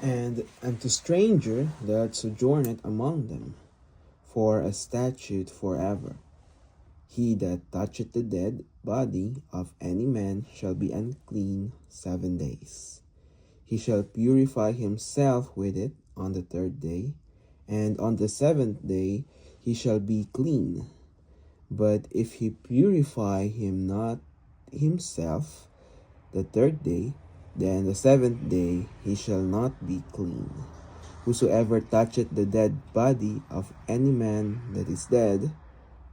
and unto stranger that sojourneth among them, for a statute forever. He that toucheth the dead body of any man shall be unclean 7 days. He shall purify himself with it on the third day, and on the seventh day he shall be clean. But if he purify him not himself the third day, then the seventh day he shall not be clean. Whosoever toucheth the dead body of any man that is dead,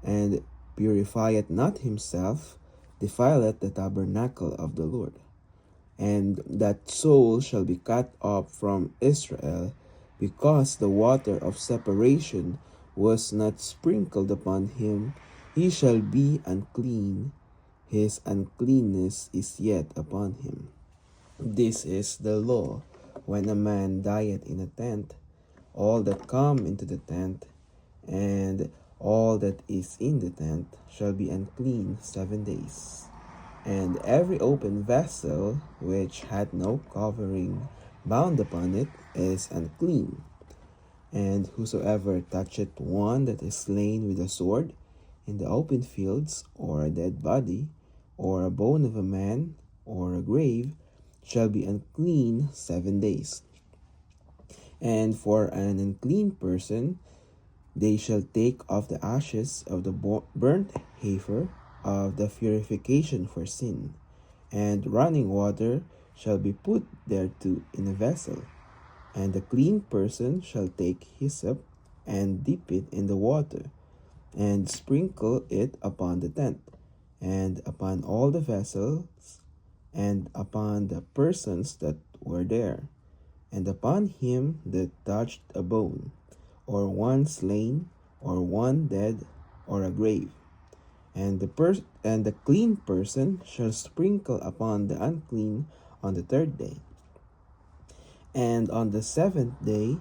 and purifieth not himself, defileth the tabernacle of the Lord. And that soul shall be cut off from Israel, because the water of separation was not sprinkled upon him. He shall be unclean, his uncleanness is yet upon him. This is the law. When a man dieth in a tent, all that come into the tent, and all that is in the tent, shall be unclean 7 days. And every open vessel which hath no covering bound upon it is unclean. And whosoever toucheth one that is slain with a sword in the open fields, or a dead body, or a bone of a man, or a grave, shall be unclean 7 days. And for an unclean person, they shall take off the ashes of the burnt heifer of the purification for sin, and running water shall be put thereto in a vessel. And the clean person shall take hyssop, and dip it in the water, and sprinkle it upon the tent, and upon all the vessels, and upon the persons that were there, and upon him that touched a bone, or one slain, or one dead, or a grave. And the clean person shall sprinkle upon the unclean on the third day. And on the seventh day,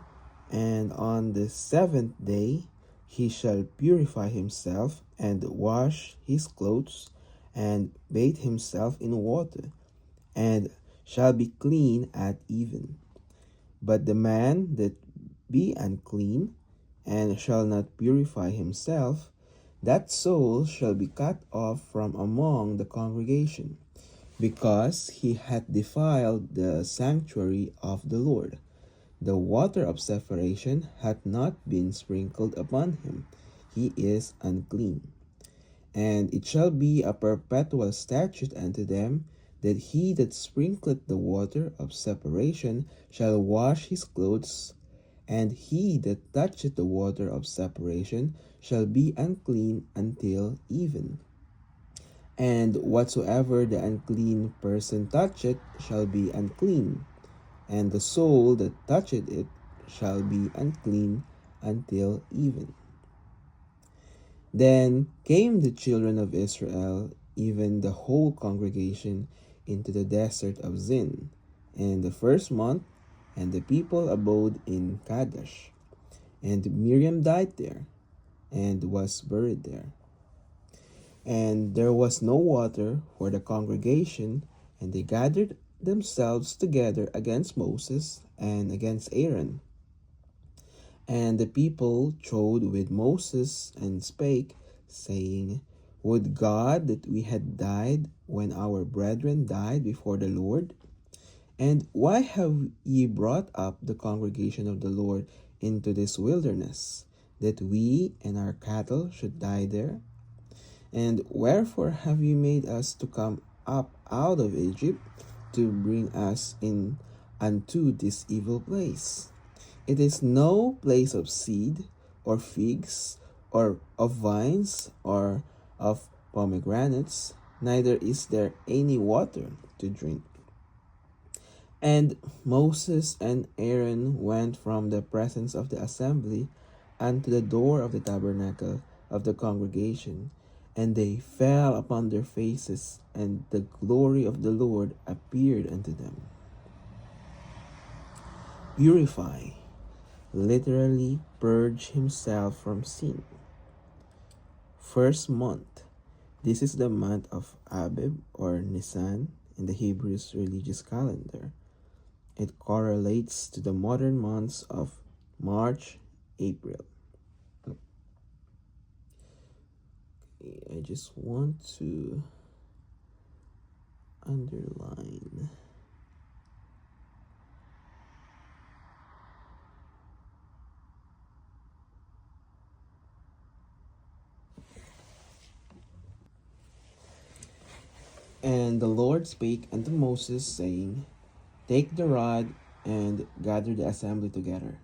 he shall purify himself, and wash his clothes, and bathe himself in water, and shall be clean at even. But the man that be unclean, and shall not purify himself, that soul shall be cut off from among the congregation, because he hath defiled the sanctuary of the Lord. The water of separation hath not been sprinkled upon him. He is unclean. And it shall be a perpetual statute unto them, that he that sprinkleth the water of separation shall wash his clothes, and he that toucheth the water of separation shall be unclean until even. And whatsoever the unclean person toucheth shall be unclean, and the soul that toucheth it shall be unclean until even. Then came the children of Israel, even the whole congregation, into the desert of Zin in the first month, and the people abode in Kadesh. And Miriam died there, and was buried there. And there was no water for the congregation, and they gathered themselves together against Moses and against Aaron. And the people trode with Moses, and spake, saying, Would God that we had died when our brethren died before the Lord? And why have ye brought up the congregation of the Lord into this wilderness, that we and our cattle should die there? And wherefore have ye made us to come up out of Egypt, to bring us in unto this evil place? It is no place of seed, or figs, or of vines, or of pomegranates, neither is there any water to drink. And Moses and Aaron went from the presence of the assembly unto the door of the tabernacle of the congregation, and they fell upon their faces, and the glory of the Lord appeared unto them. Purify, literally purge himself from sin. First month. This is the month of Abib, or Nisan, in the Hebrews religious calendar. It correlates to the modern months of March, April. I just want to underline. And the Lord spake unto Moses, saying, Take the rod and gather the assembly together,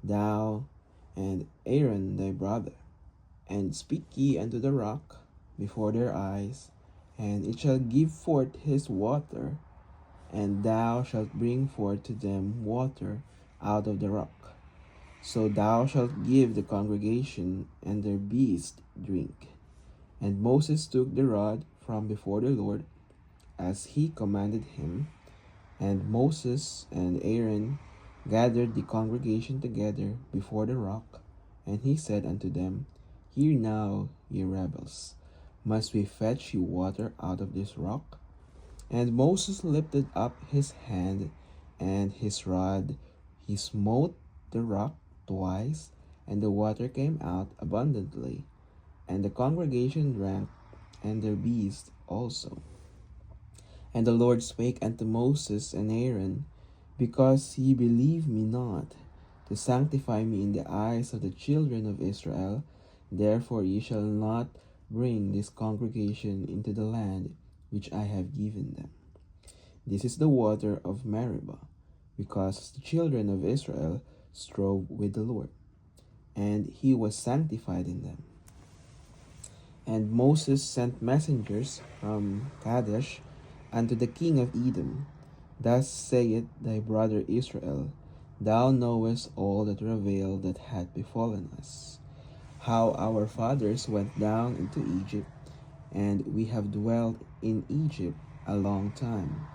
thou and Aaron thy brother, and speak ye unto the rock before their eyes, and it shall give forth his water, and thou shalt bring forth to them water out of the rock. So thou shalt give the congregation and their beasts drink. And Moses took the rod from before the Lord, as he commanded him, and Moses and Aaron gathered the congregation together before the rock, and he said unto them, Hear now, ye rebels, must we fetch you water out of this rock? And Moses lifted up his hand and his rod, he smote the rock twice, and the water came out abundantly, and the congregation drank, and their beasts also. And the Lord spake unto Moses and Aaron, Because ye believe me not, to sanctify me in the eyes of the children of Israel, therefore ye shall not bring this congregation into the land which I have given them. This is the water of Meribah, because the children of Israel strove with the Lord, and he was sanctified in them. And Moses sent messengers from Kadesh unto the king of Edom. Thus saith thy brother Israel, Thou knowest all the travail that hath befallen us, how our fathers went down into Egypt, and we have dwelt in Egypt a long time.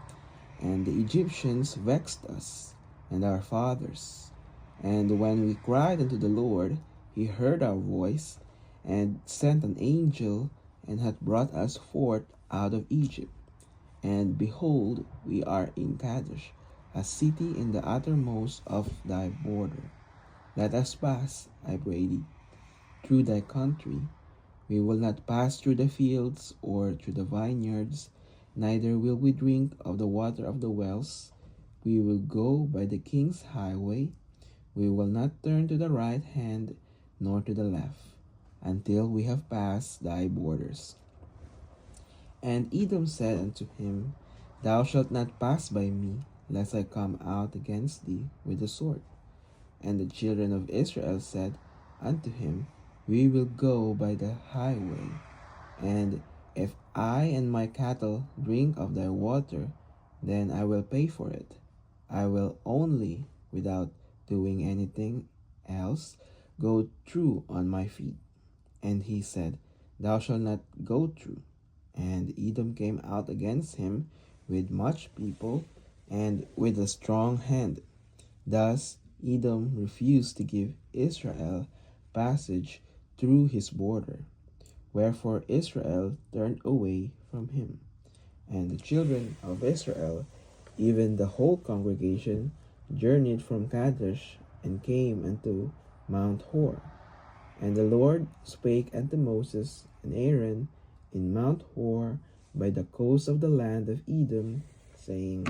And the Egyptians vexed us, and our fathers. And when we cried unto the Lord, he heard our voice, and sent an angel, and hath brought us forth out of Egypt. And behold, we are in Kadesh, a city in the uttermost of thy border. Let us pass, I pray thee, through thy country. We will not pass through the fields or through the vineyards, neither will we drink of the water of the wells. We will go by the king's highway. We will not turn to the right hand nor to the left, until we have passed thy borders. And Edom said unto him, Thou shalt not pass by me, lest I come out against thee with the sword. And the children of Israel said unto him, We will go by the highway, and if I and my cattle drink of thy water, then I will pay for it. I will only, without doing anything else, go through on my feet. And he said, Thou shalt not go through. And Edom came out against him with much people and with a strong hand. Thus Edom refused to give Israel passage through his border. Wherefore Israel turned away from him. And the children of Israel, even the whole congregation, journeyed from Kadesh and came unto Mount Hor. And the Lord spake unto Moses and Aaron in Mount Hor by the coast of the land of Edom, saying,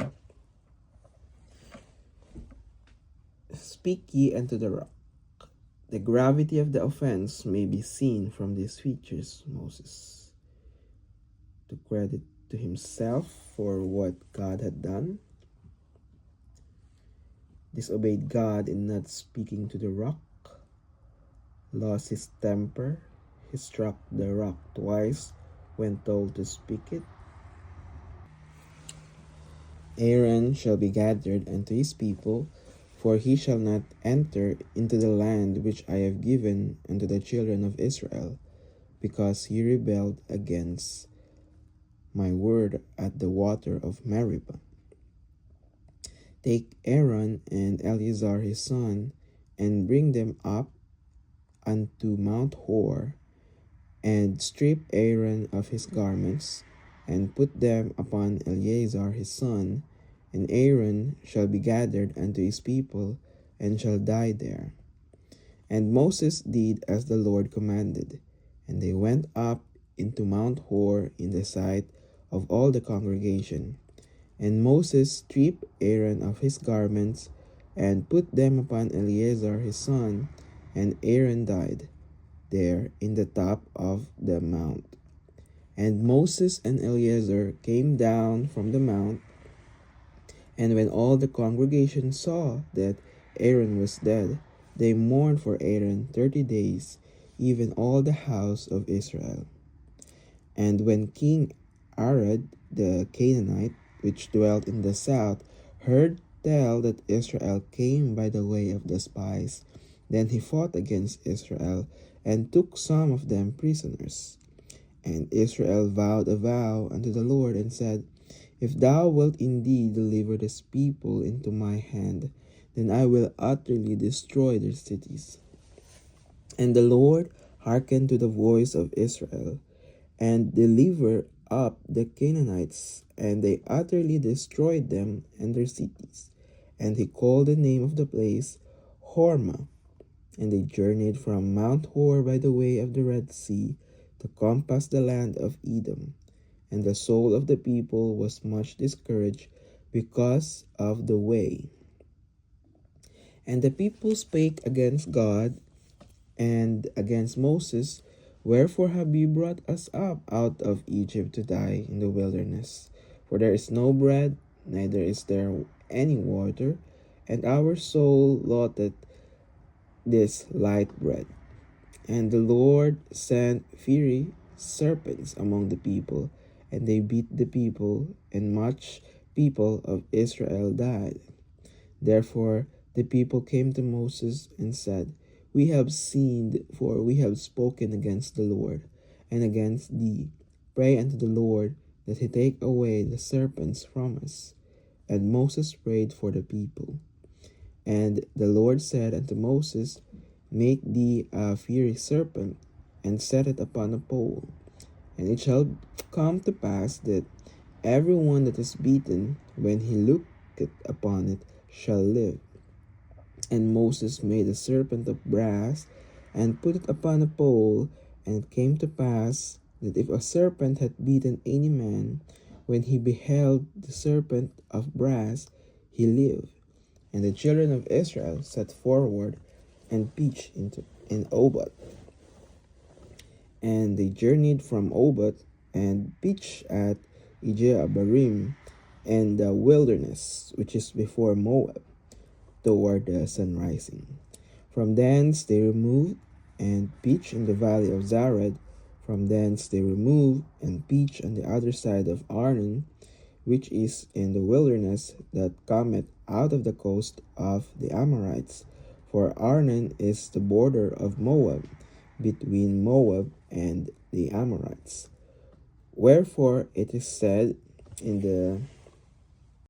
Speak ye unto the rock. The gravity of the offense may be seen from these features. Moses took credit to himself for what God had done, disobeyed God in not speaking to the rock, lost his temper, he struck the rock twice when told to speak it. Aaron shall be gathered unto his people, for he shall not enter into the land which I have given unto the children of Israel, because he rebelled against my word at the water of Meribah. Take Aaron and Eleazar his son, and bring them up unto Mount Hor, and strip Aaron of his garments, and put them upon Eleazar his son, and Aaron shall be gathered unto his people, and shall die there. And Moses did as the Lord commanded, and they went up into Mount Hor in the sight of all the congregation. And Moses stripped Aaron of his garments, and put them upon Eleazar his son, and Aaron died there in the top of the mount. And Moses and Eleazar came down from the mount, and when all the congregation saw that Aaron was dead, they mourned for Aaron 30 days, even all the house of Israel. And when King Arad the Canaanite, which dwelt in the south, heard tell that Israel came by the way of the spies, then he fought against Israel, and took some of them prisoners. And Israel vowed a vow unto the Lord, and said, If thou wilt indeed deliver this people into my hand, then I will utterly destroy their cities. And the Lord hearkened to the voice of Israel, and delivered up the Canaanites, and they utterly destroyed them and their cities. And he called the name of the place Hormah. And they journeyed from Mount Hor by the way of the Red Sea to compass the land of Edom. And the soul of the people was much discouraged because of the way. And the people spake against God and against Moses, Wherefore have you brought us up out of Egypt to die in the wilderness? For there is no bread, neither is there any water, and our soul loateth this light bread. And the Lord sent fiery serpents among the people, and they beat the people, and much people of Israel died. Therefore the people came to Moses and said, We have sinned, for we have spoken against the Lord and against thee. Pray unto the Lord that he take away the serpents from us. And Moses prayed for the people. And the Lord said unto Moses, Make thee a fiery serpent, and set it upon a pole. And it shall come to pass that every one that is beaten, when he looketh upon it, shall live. And Moses made a serpent of brass, and put it upon a pole. And it came to pass that if a serpent had beaten any man, when he beheld the serpent of brass, he lived. And the children of Israel set forward and pitched in Oboth. And they journeyed from Oboth and pitched at Ijeabarim and the wilderness, which is before Moab, toward the sun rising. From thence they removed and pitched in the valley of Zared. From thence they removed and pitched on the other side of Arnon, which is in the wilderness that cometh out of the coast of the Amorites. For Arnon is the border of Moab, between Moab and the Amorites. Wherefore it is said in the